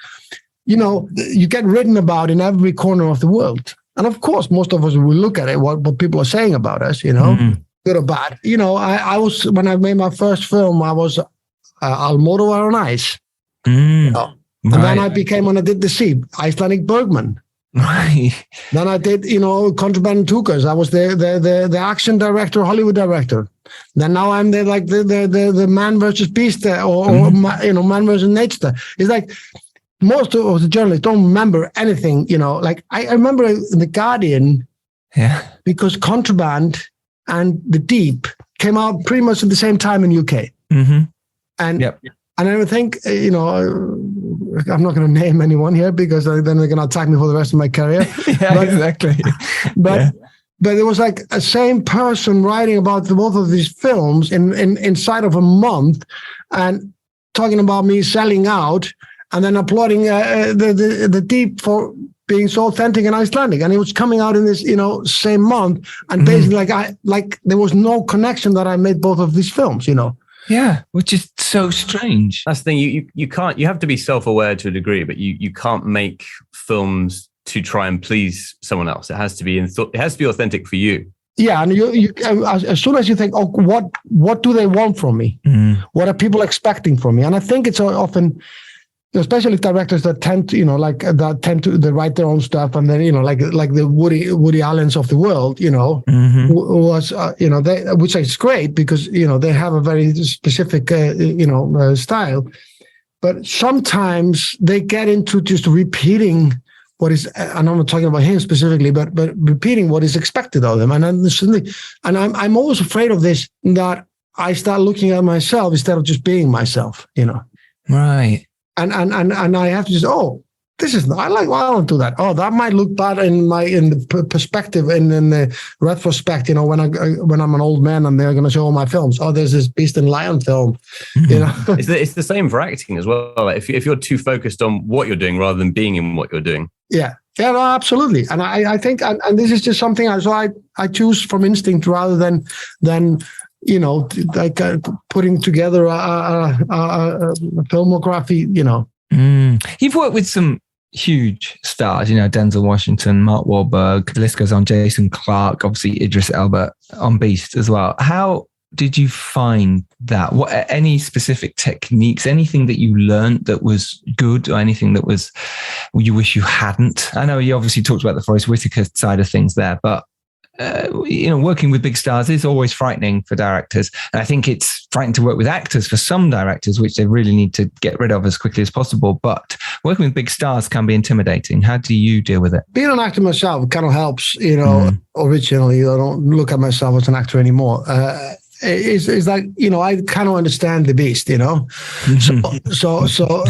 You know, you get written about in every corner of the world. And of course, most of us will look at it, what people are saying about us, you know, good or bad. You know, I was, when I made my first film, I was Almodovar on ice. You know? And then I became, when I did The Sea, Icelandic Bergman. Right. Then I did, you know, Contraband and Tukas. I was the action director, Hollywood director. Then now I'm the Man versus Beast or you know, Man versus Nature. It's like most of the journalists don't remember anything, you know. Like I remember in The Guardian, because Contraband and The Deep came out pretty much at the same time in UK. Mm-hmm. And I think, you know, I'm not going to name anyone here because then they're going to attack me for the rest of my career. Exactly. But it was like a same person writing about both of these films inside of a month and talking about me selling out and then applauding the Deep for being so authentic and Icelandic. And it was coming out in this, you know, same month. And basically like there was no connection that I made both of these films, you know. Yeah, which is so strange. That's the thing. You can't. You have to be self-aware to a degree, but you can't make films to try and please someone else. It has to be authentic for you. Yeah, and you as soon as you think, oh, what do they want from me? What are people expecting from me? And I think it's often, especially directors that tend to, you know, they write their own stuff, and then, you know, like the Woody Allens of the world, you know, who was, you know, which is great because, you know, they have a very specific, you know, style, but sometimes they get into just repeating what is, and I'm not talking about him specifically, but repeating what is expected of them, and I'm always afraid of this, that I start looking at myself instead of just being myself, you know, right. And I have to just, this is not, I don't do that. Oh, that might look bad in the perspective and in the retrospect, you know, when I'm an old man and they're going to show all my films. Oh, there's this Beast and Lion film, you know. It's the same for acting as well. If you're too focused on what you're doing rather than being in what you're doing. Yeah, no, absolutely. And I think, and this is just something I choose from instinct rather than you know, like putting together a filmography, you know. You've worked with some huge stars, Denzel Washington, Mark Wahlberg, the list goes on, Jason Clarke, obviously Idris Elba on Beast as well. How did you find that? What, any specific techniques, anything that you learned that was good, or anything that was you wish you hadn't? I know you obviously talked about the Forest Whitaker side of things there, but working with big stars is always frightening for directors. And I think it's frightening to work with actors for some directors, which they really need to get rid of as quickly as possible. But working with big stars can be intimidating. How do you deal with it? Being an actor myself kind of helps, originally. I don't look at myself as an actor anymore. Is like, I kind of understand the beast, So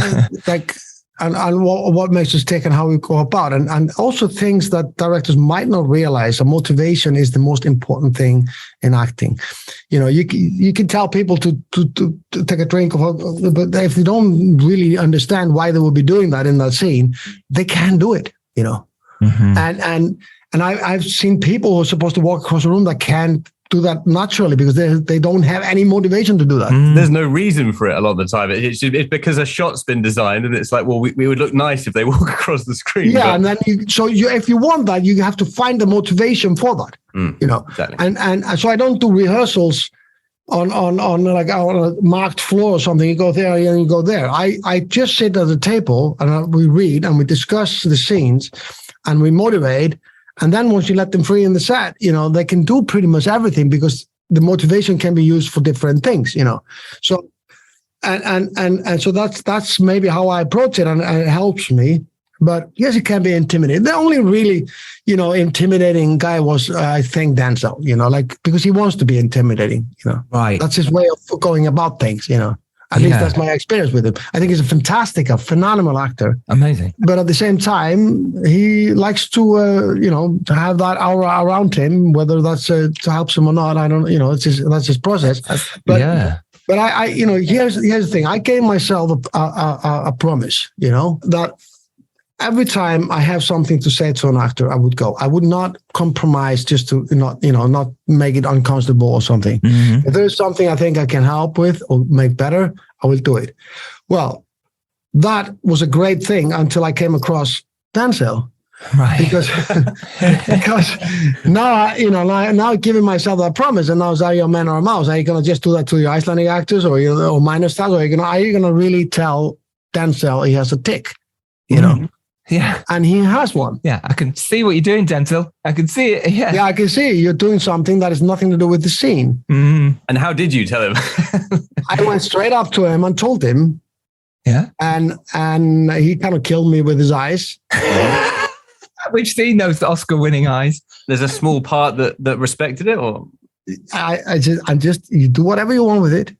like, and what makes us tick and how we go about, and also things that directors might not realize. A motivation is the most important thing in acting. You can tell people to take a drink, but if they don't really understand why they will be doing that in that scene, they can't do it. Mm-hmm. And I've seen people who are supposed to walk across the room that can't do that naturally because they don't have any motivation to do that. There's no reason for it a lot of the time. It's because a shot's been designed, and it's like, well, we would look nice if they walk across the screen. Yeah, but... and then if you want that, you have to find the motivation for that. Exactly. And so I don't do rehearsals on a marked floor or something. You go there and you go there. I just sit at the table and we read and we discuss the scenes and we motivate. And then once you let them free in the set, they can do pretty much everything because the motivation can be used for different things, So, and so that's maybe how I approach it, and it helps me. But yes, it can be intimidating. The only really, intimidating guy was, I think, Denzel, because he wants to be intimidating, Right. That's his way of going about things, At least that's my experience with him. I think he's a phenomenal actor. Amazing. But at the same time, he likes to, to have that aura around him, whether that's to help him or not. I don't, that's his process. But I here's the thing. I gave myself a promise, that every time I have something to say to an actor, I would go. I would not compromise just to not make it uncomfortable or something. Mm-hmm. If there's something I think I can help with or make better, I will do it. Well, that was a great thing until I came across Denzel. Right. Because now giving myself that promise, and now is are you a man or a mouse? Are you going to just do that to your Icelandic actors or minor stars? Or are you going to really tell Denzel he has a tick? Yeah. And he has one. Yeah, I can see what you're doing, Denzel. I can see it. Yeah. Yeah, I can see you're doing something that has nothing to do with the scene. Mm-hmm. And how did you tell him? I went straight up to him and told him. Yeah. And he kind of killed me with his eyes. Which scene, those Oscar-winning eyes? There's a small part that respected it, or? I'm just, you do whatever you want with it.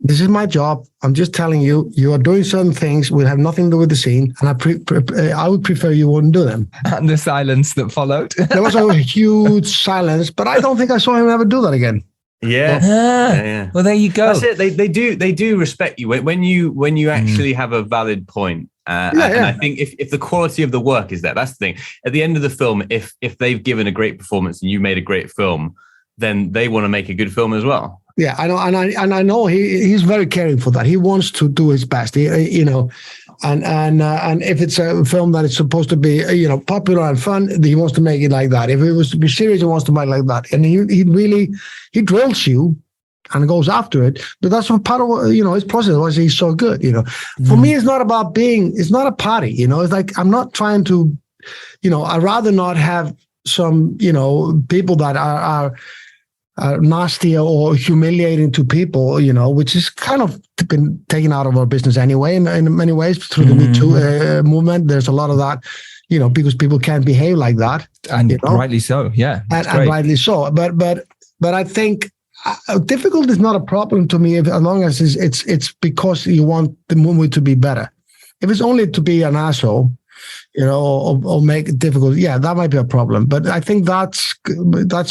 This is my job. I'm just telling you, you are doing certain things which have nothing to do with the scene, and I would prefer you wouldn't do them. And the silence that followed. There was a huge silence, but I don't think I saw him ever do that again. Yeah. Well, there you go. That's it. They do respect you when you actually have a valid point. And I think if the quality of the work is there, that's the thing. At the end of the film, if they've given a great performance and you made a great film, then they want to make a good film as well. Yeah, I know, and I know he's very caring for that. He wants to do his best, and if it's a film that is supposed to be popular and fun, he wants to make it like that. If it was to be serious, he wants to make it like that. And he drills you and goes after it. But that's what part of his process was. He's so good. For me, it's not about it's not a party. It's like I'm not trying to, I'd rather not have some people that are nasty or humiliating to people, which is kind of been taken out of our business anyway in many ways through the Me Too movement. There's a lot of that, because people can't behave like that. And rightly so, yeah. And rightly so. But I think difficult is not a problem to me as long as it's because you want the movie to be better. If it's only to be an asshole, or make it difficult. Yeah, that might be a problem. But I think that's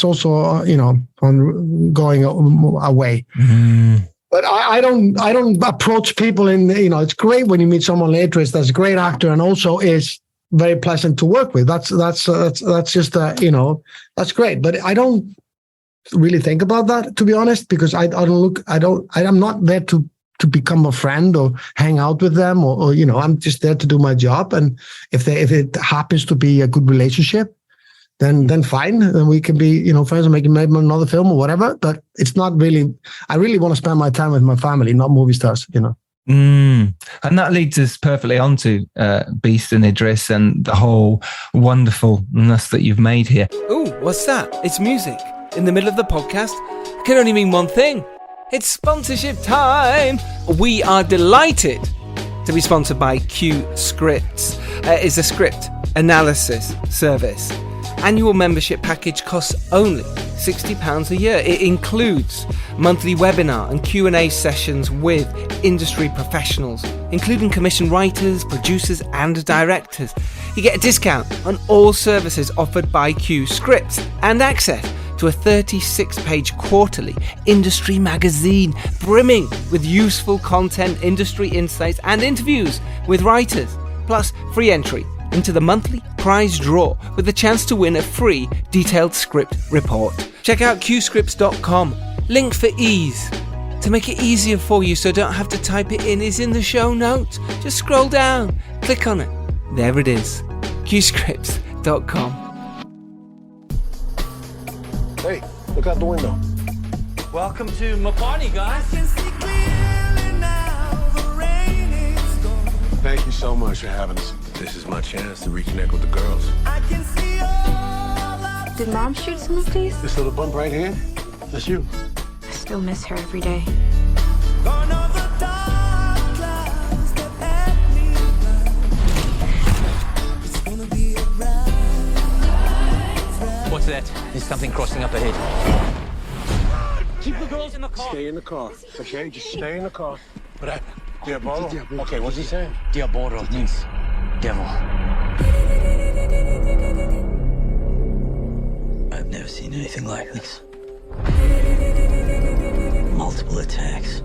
also, on going away. Mm. But I don't approach people it's great when you meet someone later that's a great actor and also is very pleasant to work with. That's just that's great. But I don't really think about that, to be honest, because I'm not there to to become a friend or hang out with them, or I'm just there to do my job. And if it happens to be a good relationship, then fine, then we can be friends and maybe another film or whatever. But it's not really. I really want to spend my time with my family, not movie stars. And that leads us perfectly onto Beast and Idris and the whole wonderfulness that you've made here. Ooh, what's that? It's music in the middle of the podcast. It can only mean one thing. It's sponsorship time. We are delighted to be sponsored by Q Scripts. It's a script analysis service. Annual membership package costs only £60 a year. It includes monthly webinar and Q&A sessions with industry professionals, including commissioned writers, producers and directors. You get a discount on all services offered by Q Scripts and access to a 36-page quarterly industry magazine brimming with useful content, industry insights and interviews with writers, plus free entry into the monthly prize draw with the chance to win a free detailed script report. Check out qscripts.com. Link for ease to make it easier for you so don't have to type it in is in the show notes. Just scroll down, click on it. There it is. qscripts.com. Hey, look out the window. Welcome to my party, guys. Thank you so much for having us. This is my chance to reconnect with the girls. Did Mom shoot some of these? This little bump right here, that's you. I still miss her every day. What's that? There's something crossing up ahead. Keep the girls in the car. Stay in the car, okay? Just stay in the car. What happened? Diabolo? Okay, what's he saying? Diabolo means devil. I've never seen anything like this. Multiple attacks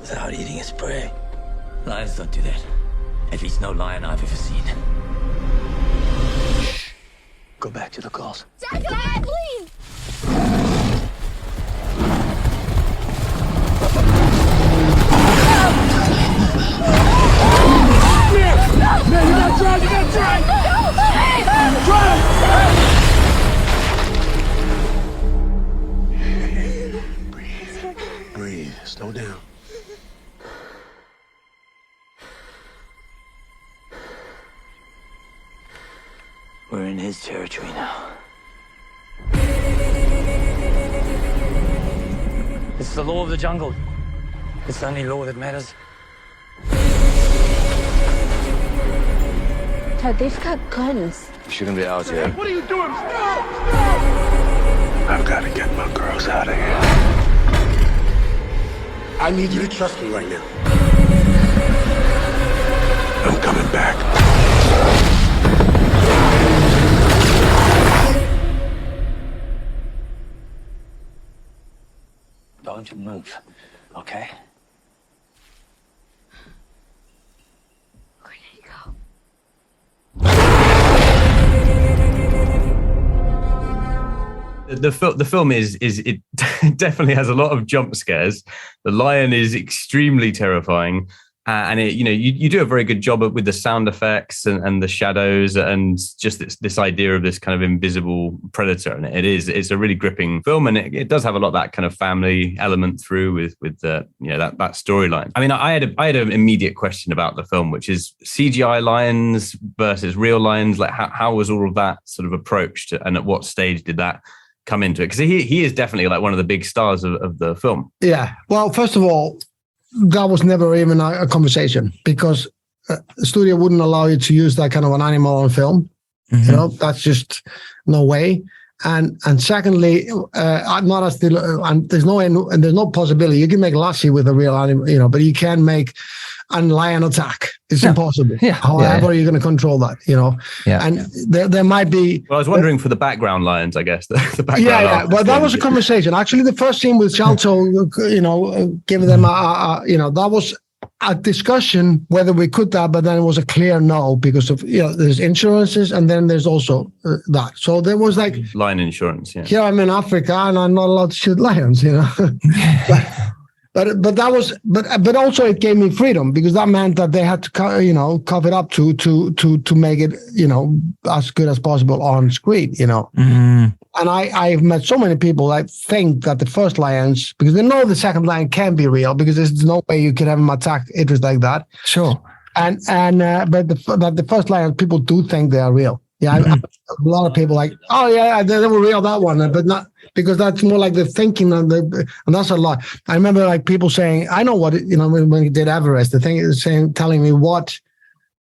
without eating its prey. Lions don't do that. At least no lion I've ever seen. Shh. Go back to the calls. Dad, please! Man, you gotta drive! You gotta drive! Drive! Breathe. Slow down. We're in his territory now. It's the law of the jungle. It's the only law that matters. Dad, they've got guns. You shouldn't be out here. What are you doing? Stop! I've got to get my girls out of here. I need you to trust me right now. I'm coming back. Don't move, okay? Where did he go? The film is it definitely has a lot of jump scares. The lion is extremely terrifying, and it you do a very good job with the sound effects and the shadows and just this idea of this kind of invisible predator. And it's a really gripping film, and it does have a lot of that kind of family element through with the that storyline. I mean, I had an immediate question about the film, which is CGI lions versus real lions. Like how was all of that sort of approached, and at what stage did that come into it? Because he is definitely like one of the big stars of the film. Yeah. Well, first of all, that was never even a conversation, because the studio wouldn't allow you to use that kind of an animal on film. Mm-hmm. That's just no way. And secondly, not as the, and there's no possibility you can make Lassie with a real animal, but you can't make a lion attack. It's impossible. Yeah. However, you're going to control that, Yeah. And there might be. Well, I was wondering for the background lions, I guess. The background Yeah. Well, that was a conversation. Actually, the first scene with Shalto, giving them that was a discussion whether we could that, but then it was a clear no because of there's insurances, and then there's also that. So there was like lion insurance. Yeah. Here I'm in Africa and I'm not allowed to shoot lions. But that was but also it gave me freedom, because that meant that they had to cover it up to make it as good as possible on screen. And I've met so many people that think that the first lions, because they know the second lion can be real, because there's no way you could have them attack Idris like that. Sure. But the first lion, people do think they are real. Yeah, a lot of people like, oh yeah, they were real, that one, but not, because that's more like the thinking and that's a lot. I remember like people saying, I know what when we did Everest, the thing is telling me what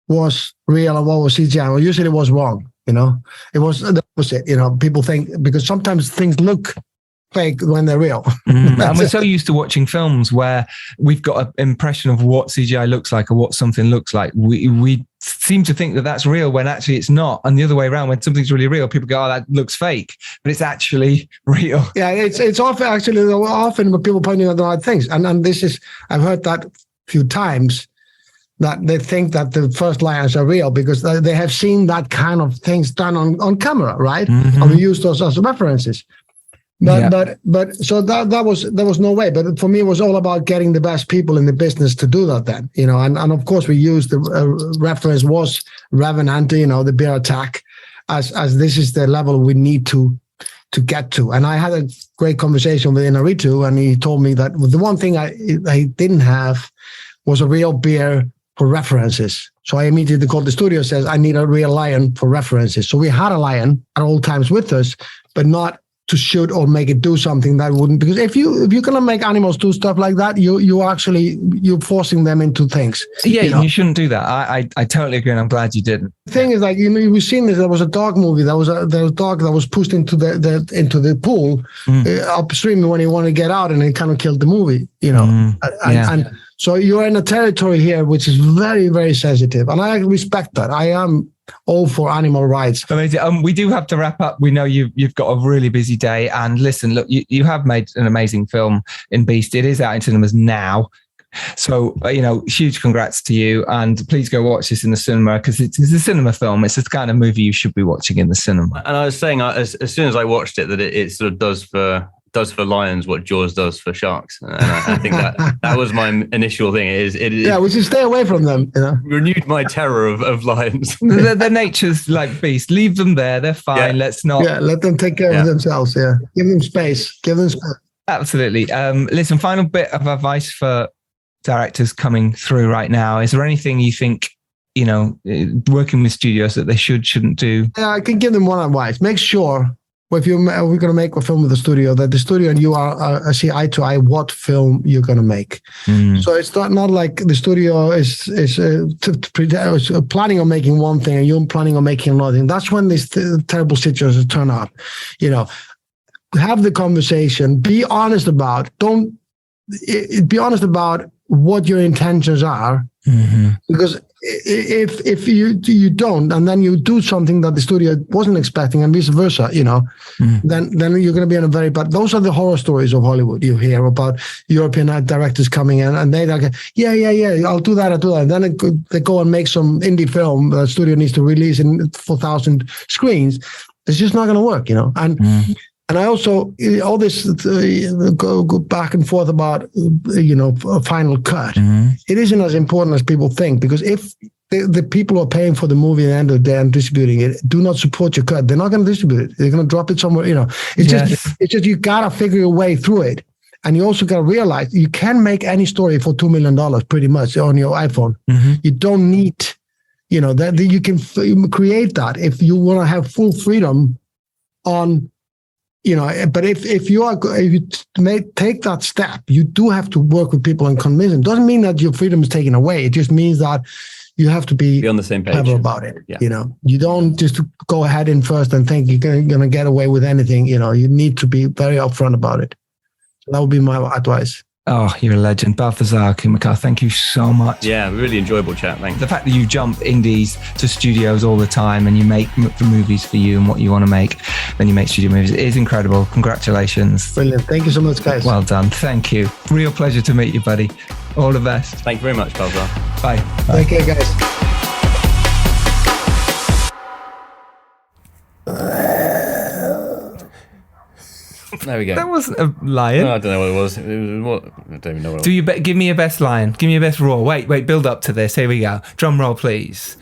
was real and what was CGI. Well, usually it was wrong. It was the opposite. People think, because sometimes things look fake when they're real. And we're so used to watching films where we've got an impression of what CGI looks like or what something looks like. We seem to think that that's real when actually it's not. And the other way around, when something's really real, people go, oh, that looks fake, but it's actually real. Yeah, it's often when people pointing out the right things. And this is, I've heard that a few times, that they think that the first lions are real because they have seen that kind of things done on camera, right? And we use those as references. But so that was no way. But for me, it was all about getting the best people in the business to do that then, and of course we used the reference was Revenant, the bear attack, as this is the level we need to get to. And I had a great conversation with Inarritu, and he told me that the one thing I didn't have was a real bear for references. So I immediately called the studio, says, I need a real lion for references. So we had a lion at all times with us, but not to shoot or make it do something that wouldn't, because if you're gonna make animals do stuff like that, you're forcing them into things. Yeah, you shouldn't do that. I totally agree, and I'm glad you didn't. The thing is, like, we've seen this. There was a dog movie. There was a dog that was pushed into the pool upstream when he wanted to get out, and it kind of killed the movie. And so you're in a territory here which is very, very sensitive, and I respect that. I am all for animal rights. Amazing. We do have to wrap up. We know you've got a really busy day. And listen, look, you have made an amazing film in Beast. It is out in cinemas now. So, huge congrats to you. And please go watch this in the cinema, because it's a cinema film. It's the kind of movie you should be watching in the cinema. And I was saying, as soon as I watched it, that it sort of does for lions what Jaws does for sharks, and I think that was my initial thing. We should stay away from them. Renewed my terror of lions. Their nature's like Beast. Leave them there. They're fine. Yeah. Let's not. Yeah, let them take care of themselves. Yeah, give them space. Absolutely. Listen, final bit of advice for directors coming through right now. Is there anything you think, working with studios, that they shouldn't do? I can give them one advice. Make sure, if we're going to make a film with the studio, that the studio and you are see eye to eye what film you're going to make. So it's not like the studio is planning on making one thing and you're planning on making another thing. That's when these terrible situations turn up. Have the conversation. Be honest about. Be honest about what your intentions are. Because if you don't, and then you do something that the studio wasn't expecting, and vice versa, then you're going to be in a very bad. Those are the horror stories of Hollywood. You hear about European directors coming in, and they're like, yeah, I'll do that. And then they go and make some indie film the studio needs to release in 4,000 screens. It's just not going to work, And I also, all this go back and forth about, a final cut. It isn't as important as people think, because if the people who are paying for the movie at the end of the day and distributing it do not support your cut, they're not going to distribute it. They're going to drop it somewhere. It's just you got to figure your way through it. And you also got to realize you can make any story for $2 million pretty much on your iPhone. You don't need, that you can create that if you want to have full freedom on. But if you take that step, you do have to work with people and convince them. Doesn't mean that your freedom is taken away. It just means that you have to be on the same page clever about it. Yeah. You don't just go ahead in first and think you're going to get away with anything. You need to be very upfront about it. So that would be my advice. Oh, you're a legend. Baltasar Kormákur, thank you so much. Yeah, really enjoyable chat. Thanks. The fact that you jump indies to studios all the time and you make the movies for you and what you want to make, then you make studio movies, it is incredible. Congratulations. Brilliant. Thank you so much, guys. Well done. Thank you. Real pleasure to meet you, buddy. All the best. Thank you very much, Baltasar. Bye. Take care, guys. There we go. That wasn't a lion. No, I don't know what it was. It was what? I don't even know what it was. Give me your best lion. Give me your best roar. Wait, build up to this. Here we go. Drum roll, please.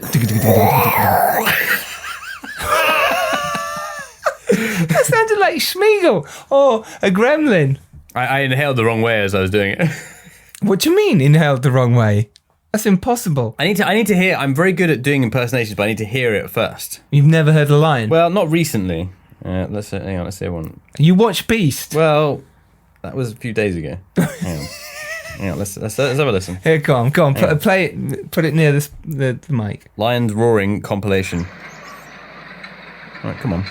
That sounded like Schmeagol or a gremlin. I inhaled the wrong way as I was doing it. What do you mean inhaled the wrong way? That's impossible. I need to hear. I'm very good at doing impersonations, but I need to hear it first. You've never heard a lion? Well, not recently. Let's hear one. You watch Beast? Well, that was a few days ago. Hang on, let's have a listen. Here, go on. Play it. Put it near the mic. Lions roaring compilation. All right, come on.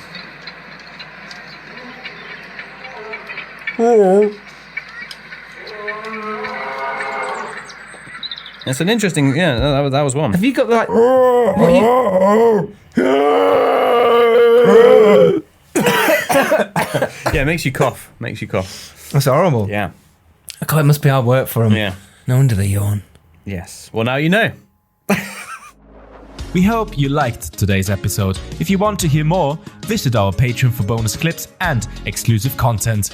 It's an interesting. Yeah, that was one. Have you got like? Yeah, it makes you cough. That's horrible. Yeah. God, it must be hard work for them. Yeah. No wonder they yawn. Yes. Well, now you know. We hope you liked today's episode. If you want to hear more, visit our Patreon for bonus clips and exclusive content.